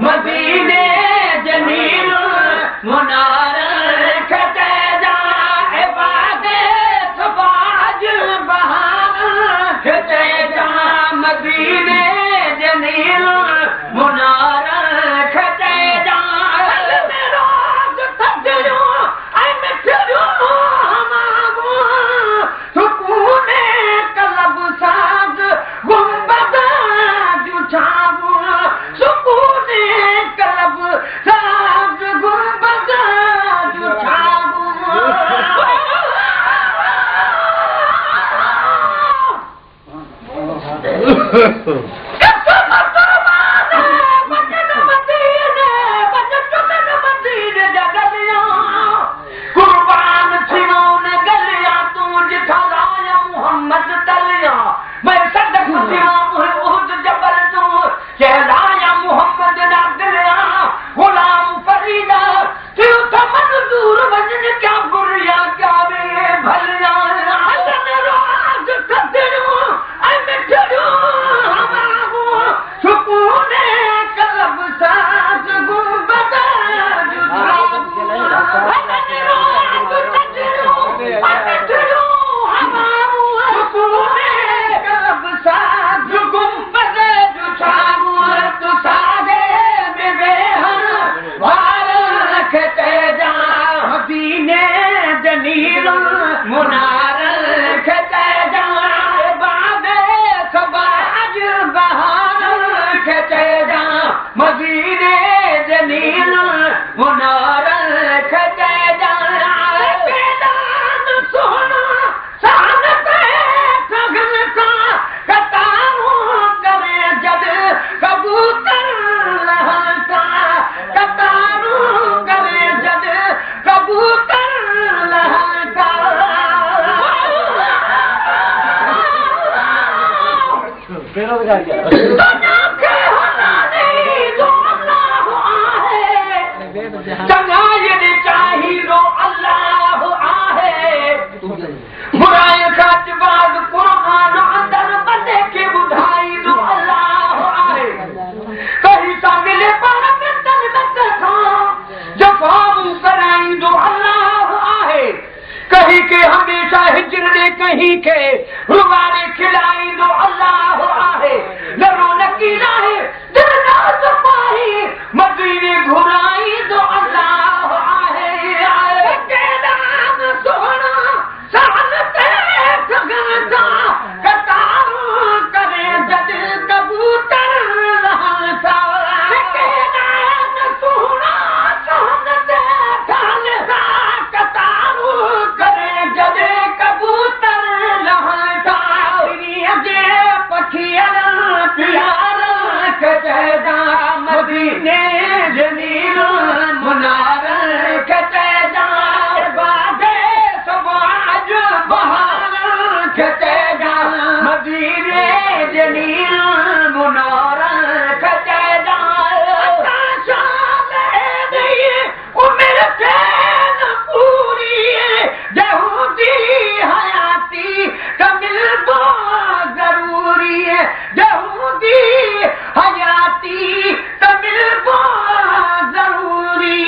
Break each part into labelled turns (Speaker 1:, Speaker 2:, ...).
Speaker 1: मदीने जमील मुनार खते जा बागे सबाज बहार खते जा मदीने जमील मुनार खते जा रोज थजो ऐ मिठो हमागो सुकून कलब साज गुंबद जुछागो सुकून कलब साज गुंबद जुछागो मुनार खते जा बागे सबाज बहार खते जा मदीने जमील मुनार खते जा बेदान सोना सान पे सगन का कतारू करे जद कबूतर लहका कतारू करे जद कबूतर चाहिए अल्लाह आहे बुराई खच बाद कुरान अंदर बंदे के बुधाई दो अल्लाह आहे कहीं सा मिले पर तलबत था जफाऊ कराई दो अल्लाह आहे कहीं के हमेशा हिजरे कहीं के रुवारे खिलाई दो अल्लाह आहे लरो नकीला है दिल ना सफाई मदीने घुराई दो अल्लाह आहे आए के नाम सोना साल ते ठगनता कतारू करे जद कबूतर लहसा के नाम सोना साल ते ठगनता कतारू करे जद कबूतर लहसा अगे पखियां प्यार खते जा मदीने जमील मुनार खते जा बागे सबाज बहार खते जा मदीने जमील मुनार खते जा उम्र चैन पूरी यहूदी हयाती कमिल तो जरूरी है यहूदी हयाती कमिल तो जरूरी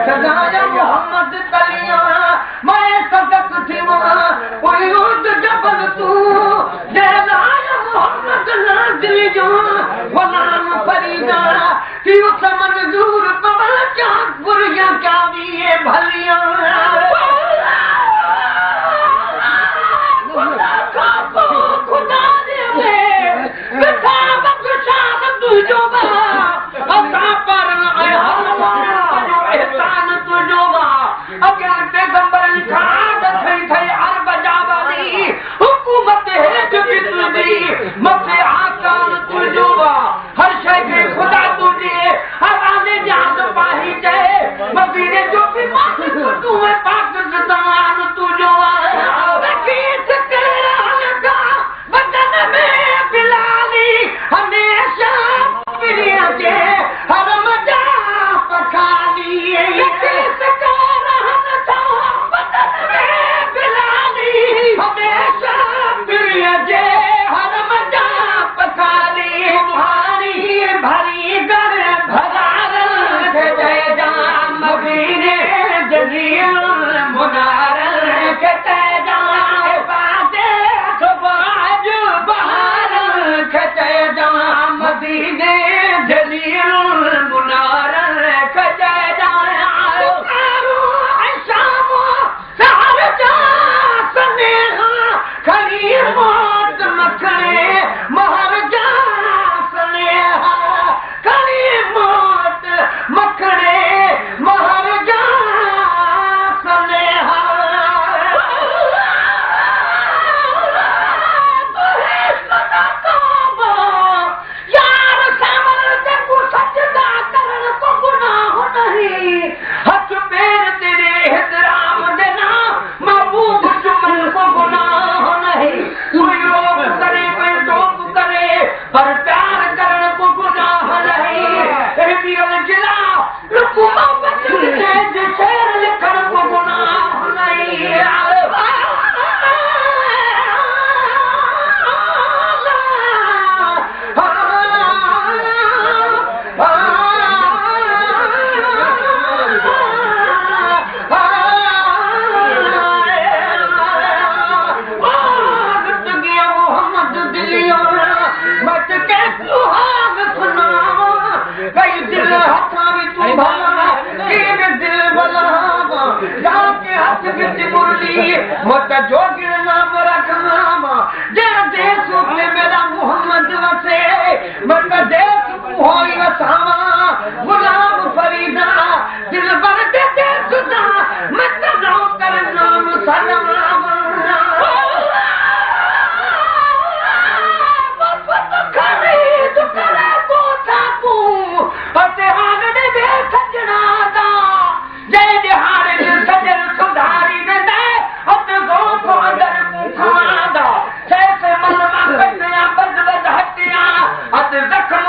Speaker 1: सदाया मोहम्मद तलिया मैं सदक थी वहाँ कोई रोज जबल तू सदाया मोहम्मद नाज़िल जो गुलाम फरीदा कि उस मंजूर पवन क्या बुरियां क्या भी ये भलियां खुदा दे बिठा बख्शान तुझो बा असा पर आया एहसान तुझो बा अगे पैगंबर खाद थई थई अरब जावाली हुकूमत है जो तुझी मथे आकान तुझो बा हर शय के खुदा तुझे हवाले जान पाही जाए मदीने जो भी मां तू है पाक ज़मान तुझो रकीस तेरा लगा बदन में बिलाली हमेशा प्रिय के हर मजा पखाली रकीस तेरा था बदन में बिलाली हमेशा प्रिय के हर मजा पखाली भारी भरी घर भरार जय जान मदीने जलील मुनार के जय जान बादे सुबाज बहार के जय जान मदीने जलील मुनार के जय जान शाम सार जा स्नेहा खली मौत मखने महर जा स्नेहा खली मौत मखने महर जा स्नेहा यार सामल को सजदा करन को गुनाह नहीं हथ पैर तेरे एहतराम देना महबूब चुमन को गुनाह नहीं कोई रोक करे कोई टोक करे पर प्यार करन को गुनाह नहीं ए पीरल जिला रुकू मोहब्बत से शेर लिखन को गुनाह नहीं मत जोगिर नाम रखनाम जरा देश में मेरा मोहम्मद वसे मत देश होई वसावा गुलाम फरीदा दिल भर दे सुदा मत नाम कर नाम सलाम खरीद करे को थाकू अते हान दे सजना दा जय दिहाड़ सजन सुधारी दे अंदर मुखादा जैसे मलमा कन्या बद बद हटिया अत जख्म